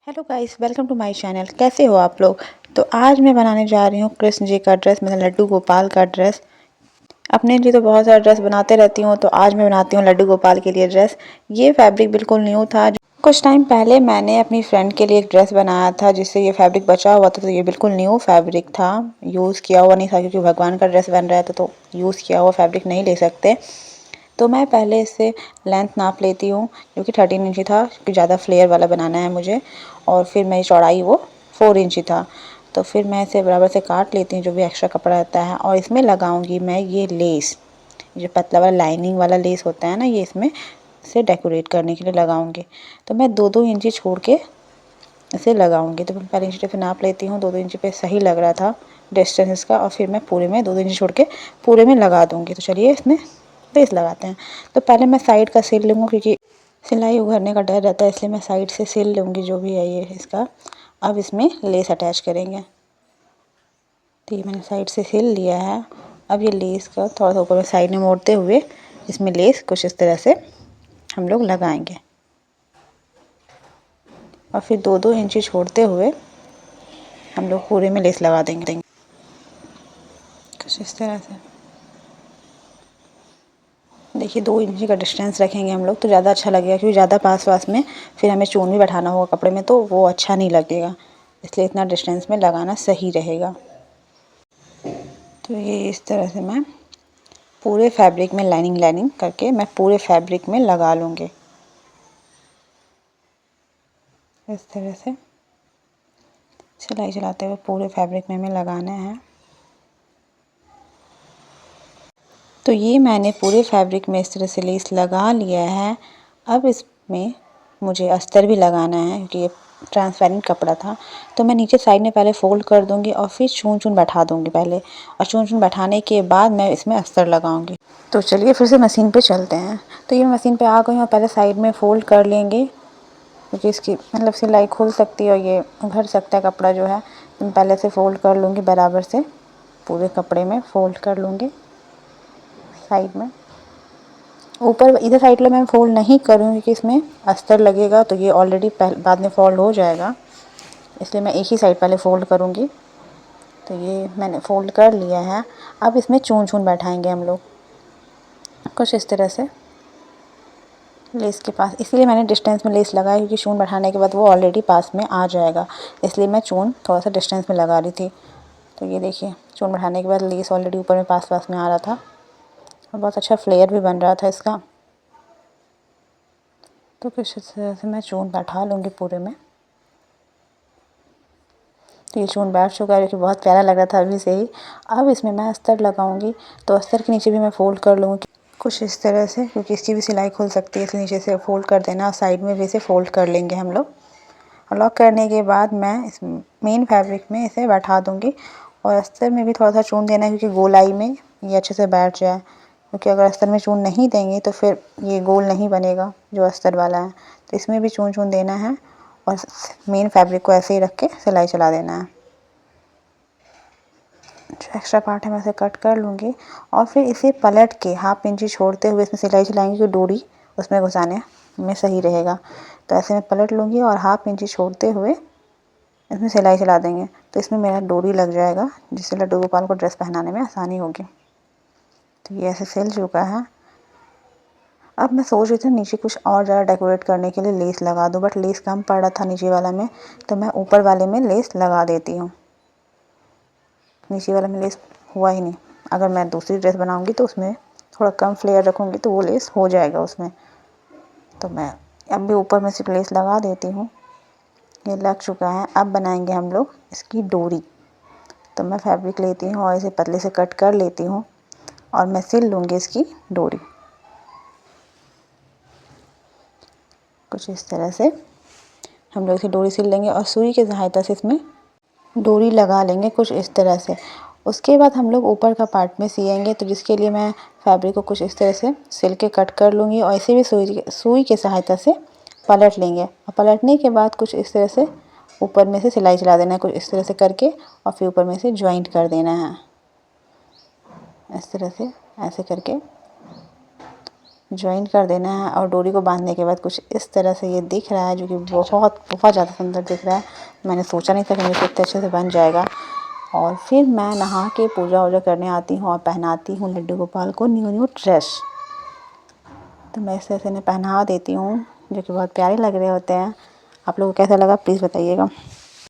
Hello guys, welcome to my channel. कैसे हो आप लोग। तो आज मैं बनाने जा रही हूँ कृष्ण जी का ड्रेस, मतलब लड्डू गोपाल का ड्रेस। अपने लिए तो बहुत सारा ड्रेस बनाते रहती हूँ, तो आज मैं बनाती हूँ लड्डू गोपाल के लिए ड्रेस। ये फैब्रिक बिल्कुल न्यू था। कुछ टाइम पहले मैंने अपनी फ्रेंड के लिए एक ड्रेस बनाया था जिससे ये फैब्रिक बचा हुआ था, तो ये बिल्कुल न्यू फैब्रिक था, यूज़ किया हुआ नहीं था, क्योंकि भगवान का ड्रेस बन रहा था तो यूज़ किया हुआ फैब्रिक नहीं ले सकते। तो मैं पहले इससे लेंथ नाप लेती हूँ, जो कि 13 इंची था, क्योंकि ज़्यादा फ्लेयर वाला बनाना है मुझे। और फिर मेरी चौड़ाई वो 4 इंची था। तो फिर मैं इसे बराबर से काट लेती हूँ, जो भी एक्स्ट्रा कपड़ा रहता है, और इसमें लगाऊंगी मैं ये लेस, जो पतला वाला लाइनिंग वाला लेस होता है ना, ये इसमें से डेकोरेट करने के लिए लगाऊंगी। तो मैं 2-2 इंची छोड़ के इसे लगाऊंगी। तो पहले इंची टेप नाप लेती हूँ, 2-2 इंची पे सही लग रहा था डिस्टेंस इसका, और फिर मैं पूरे में 2-2 इंची छोड़ के पूरे में लगा दूंगी। तो चलिए इसमें लेस लगाते हैं। तो पहले मैं साइड का सिल लूँगी, क्योंकि सिलाई उघरने का डर रहता है, इसलिए मैं साइड से सिल लूँगी जो भी है ये इसका। अब इसमें लेस अटैच करेंगे। तो ये मैंने साइड से सिल लिया है। अब ये लेस का थोड़ा सा ऊपर साइड में मोड़ते हुए इसमें लेस कुछ इस तरह से हम लोग लगाएंगे, और फिर 2-2 इंची छोड़ते हुए हम लोग पूरे में लेस लगा देंगे कुछ इस तरह से। देखिए 2 इंची का डिस्टेंस रखेंगे हम लोग, तो ज़्यादा अच्छा लगेगा, क्योंकि ज़्यादा पास में फिर हमें चून भी बैठाना होगा कपड़े में, तो वो अच्छा नहीं लगेगा। इसलिए इतना डिस्टेंस में लगाना सही रहेगा। तो ये इस तरह से मैं पूरे फैब्रिक में लाइनिंग करके मैं पूरे फैब्रिक में लगा लूँगी। इस तरह से सिलाई चलाते हुए पूरे फैब्रिक में हमें लगाना है। तो ये मैंने पूरे फैब्रिक में इस तरह से लेस लगा लिया है। अब इसमें मुझे अस्तर भी लगाना है, क्योंकि ये ट्रांसपेरेंट कपड़ा था। तो मैं नीचे साइड में पहले फ़ोल्ड कर दूंगी, और फिर चून बैठा दूंगी पहले, और चून बैठाने के बाद मैं इसमें अस्तर लगाऊंगी। तो चलिए फिर से मशीन पे चलते हैं। तो ये मशीन पे आ गई हूँ, पहले साइड में फ़ोल्ड कर लेंगे, क्योंकि इसकी मतलब सिलाई खुल सकती है और ये उभर सकता है कपड़ा जो है। तो मैं पहले से फ़ोल्ड कर लूँगी, बराबर से पूरे कपड़े में फ़ोल्ड कर लूँगी। साइड में ऊपर इधर साइड में मैं फोल्ड नहीं करूँगी, क्योंकि इसमें अस्तर लगेगा, तो ये ऑलरेडी बाद में फोल्ड हो जाएगा, इसलिए मैं एक ही साइड पहले फ़ोल्ड करूँगी। तो ये मैंने फ़ोल्ड कर लिया है। अब इसमें चून बैठाएंगे हम लोग कुछ इस तरह से लेस के पास। इसलिए मैंने डिस्टेंस में लेस लगाया, क्योंकि चून बैठाने के बाद वो ऑलरेडी पास में आ जाएगा, इसलिए मैं चून थोड़ा सा डिस्टेंस में लगा रही थी। तो ये देखिए चून बैठाने के बाद लेस ऑलरेडी ऊपर में पास में आ रहा था, और बहुत अच्छा फ्लेयर भी बन रहा था इसका। तो कुछ इस तरह से मैं चून बैठा लूँगी पूरे में। तो ये चून बैठ चुका है, जो कि बहुत प्यारा लग रहा था अभी से ही। अब इसमें मैं अस्तर लगाऊंगी, तो अस्तर के नीचे भी मैं फ़ोल्ड कर लूँगी कुछ इस तरह से, क्योंकि इसकी भी सिलाई खुल सकती है, इसलिए नीचे से फ़ोल्ड कर देना, और साइड में भी इसे फ़ोल्ड कर लेंगे हम लोग। और लॉक करने के बाद मैं इस मेन फैब्रिक में इसे बैठा दूँगी, और अस्तर में भी थोड़ा सा चून देना है, क्योंकि गोलाई में ये अच्छे से बैठ जाए। क्योंकि अगर अस्तर में चून नहीं देंगे तो फिर ये गोल नहीं बनेगा जो अस्तर वाला है। तो इसमें भी चून देना है, और मेन फैब्रिक को ऐसे ही रख के सिलाई चला देना है। जो एक्स्ट्रा पार्ट है मैं इसे कट कर लूँगी, और फिर इसे पलट के 1/2 इंची छोड़ते हुए इसमें सिलाई चलाएंगे, कि डोरी उसमें घुसाने में सही रहेगा। तो ऐसे मैं पलट लूँगी और 1/2 इंची छोड़ते हुए इसमें सिलाई चला देंगे, तो इसमें मेरा डोरी लग जाएगा, जिससे लड्डू गोपाल को ड्रेस पहनाने में आसानी होगी। तो ये ऐसे सिल चुका है। अब मैं सोच रही थी नीचे कुछ और ज़्यादा डेकोरेट करने के लिए लेस लगा दूँ, बट लेस कम पड़ रहा था नीचे वाला में, तो मैं ऊपर वाले में लेस लगा देती हूँ। नीचे वाला में लेस हुआ ही नहीं। अगर मैं दूसरी ड्रेस बनाऊँगी तो उसमें थोड़ा कम फ्लेयर रखूँगी, तो वो लेस हो जाएगा उसमें। तो मैं अब भी ऊपर में सिर्फ लेस लगा देती हूँ। ये लग चुका है। अब बनाएंगे हम लोग इसकी डोरी। तो मैं फैब्रिक लेती हूँ और इसे पतले से कट कर लेती हूँ, और मैं सिल लूँगी इसकी डोरी कुछ इस तरह से। हम लोग इसे डोरी सिल लेंगे, और सुई की सहायता से इसमें डोरी लगा लेंगे कुछ इस तरह से। उसके बाद हम लोग ऊपर का पार्ट में सिएंगे, तो जिसके लिए मैं फैब्रिक को कुछ इस तरह से सिल के कट कर लूँगी, और इसे भी सुई की सहायता से पलट लेंगे, और पलटने के बाद कुछ इस तरह से ऊपर में से सिलाई चला देना है कुछ इस तरह से करके, और फिर ऊपर में से जॉइंट कर देना है इस तरह से, ऐसे करके। ज्वाइन कर देना है और डोरी को बांधने के बाद कुछ इस तरह से ये दिख रहा है, जो कि बहुत ज़्यादा सुंदर दिख रहा है। मैंने सोचा नहीं था कि मेरे इतने अच्छे से बन जाएगा। और फिर मैं नहा के पूजा वूजा करने आती हूँ और पहनाती हूँ लड्डू गोपाल को न्यू ड्रेस। तो मैं ऐसे इन्हें पहना देती हूँ, जो कि बहुत प्यारे लग रहे होते हैं। आप लोगों को कैसा लगा प्लीज़ बताइएगा।